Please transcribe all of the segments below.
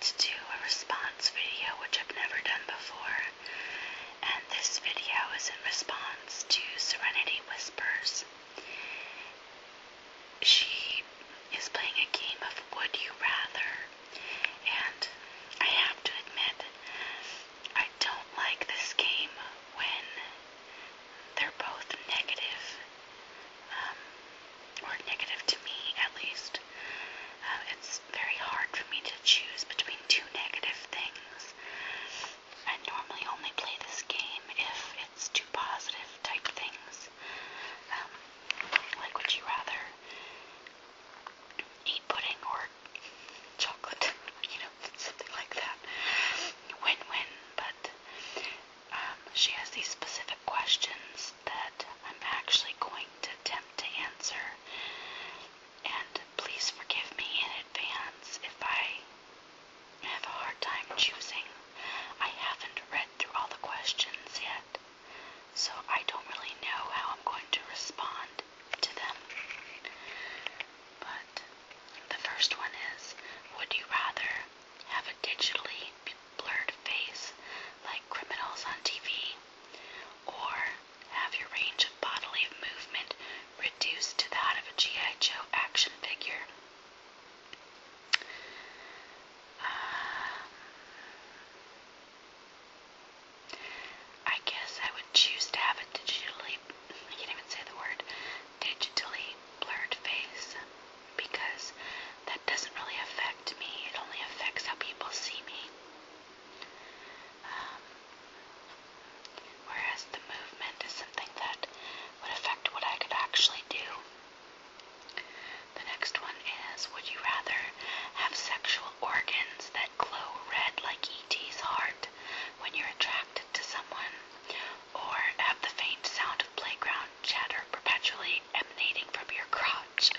to do a response video, which I've never done before. And this video is in response to Serenity Whispers. She is playing a game of Would You Rather, and I have to admit, I don't like this game when they're both negative, or negative to me at least. It's very hard for me to choose between two negative things. I normally only play this game if it's two positive type things. Like, would you rather eat pudding or chocolate? Something like that. Win-win. But she has these specific questions that I'm actually going to attempt to answer. And please forgive me in advance if I have a hard time choosing. I haven't read through all the questions yet, so I don't really know how I'm going to respond to them. But the first one is, would you rather have a digitally blurred face like criminals on TV, or have your range of bodily movement reduced to that of a G.I. Joe action figure? I guess I would choose to have a digitally blurred face, because that doesn't really affect me. It only affects how people see me. Whereas the movement is something that would affect what I could actually do. The next one is, would you rather have sexual organs that glow red like E.T.'s heart when you're attracted to someone, or have the faint sound of playground chatter perpetually emanating from your crotch?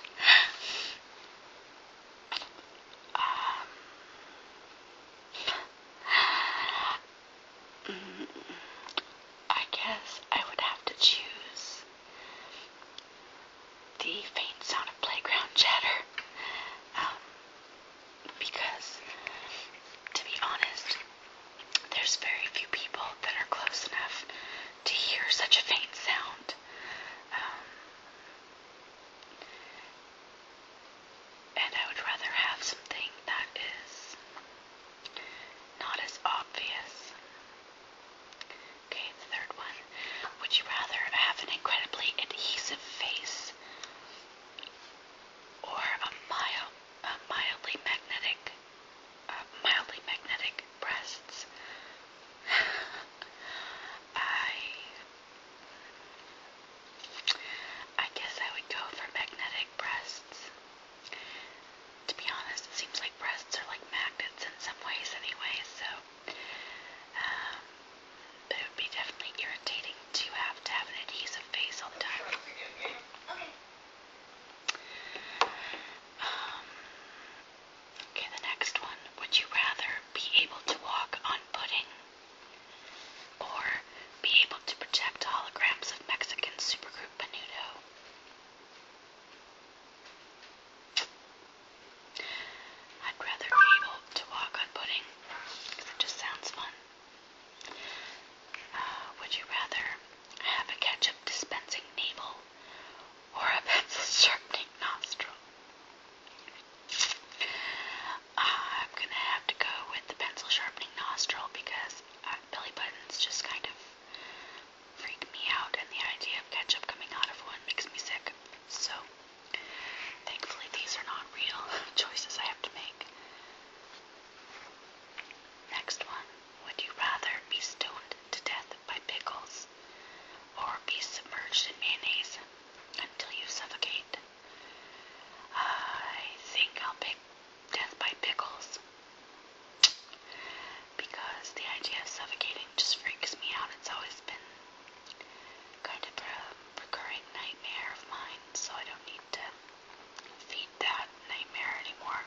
I guess I would have to choose the faint sound of playground chatter, because, to be honest, there's very few people that are close enough to hear such a faint sound. And I would rather have something that is not as obvious. Okay, the third one. Would you rather have an incredibly adhesive face, or mildly magnetic breasts? I guess I would go for magnetic breasts. To be honest, it seems like breasts are like magnets in some ways anyway, so but it would be definitely irritating to have an adhesive face all the time. Okay, the next one. Would you rather be able to walk on pudding, or be able to project holograms of Mexican supergroup Menudo? I'd rather be able to walk on pudding, because it just sounds fun. Would you rather have a ketchup dispensing navel, or a pencil sharpening nostril? I'm gonna have to go with the pencil sharpening nostril, because belly buttons just kind of freak me out, and the idea of ketchup coming out of one makes me sick. So, thankfully these are not real choices I have to make. Next one. Would you rather be stoned to death by pickles, or be submerged in mayonnaise until you suffocate? I think I'll pick death by pickles, because the idea of suffocating just freaks me out. It's always been kind of a recurring nightmare of mine, so I don't need to feed that nightmare anymore.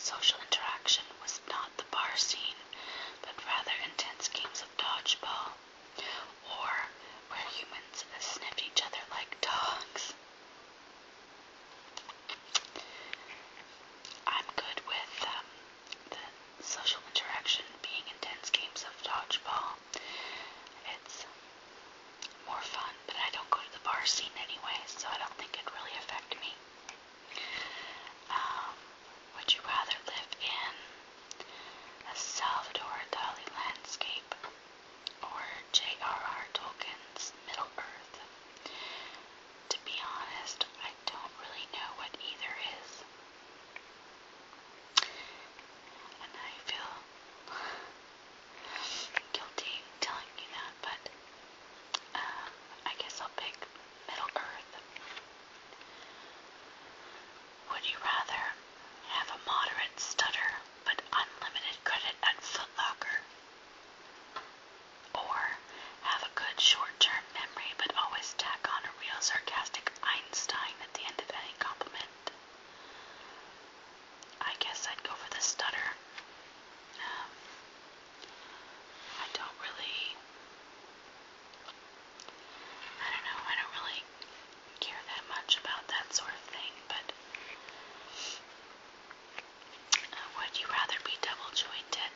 social interaction was not the bar scene, but rather intense games of dodgeball, or where humans sniffed each other like dogs. I'm good with the social interaction being intense games of dodgeball. It's more fun, but I don't go to the bar scene anyway, so I don't think it'd really affect me. Would you rather live in a Salvador Dali landscape or J.R.R. Tolkien's Middle-earth? To be honest, I don't really know what either is. And I feel guilty telling you that, but I guess I'll pick Middle-earth. Would you rather have a moderate stutter but unlimited credit at Foot Locker, or have a good short-term memory but always tack on a real sarcastic Einstein at the end of any compliment? I guess I'd go for the stutter. I don't really care that much about that sort of thing, but would you rather be double jointed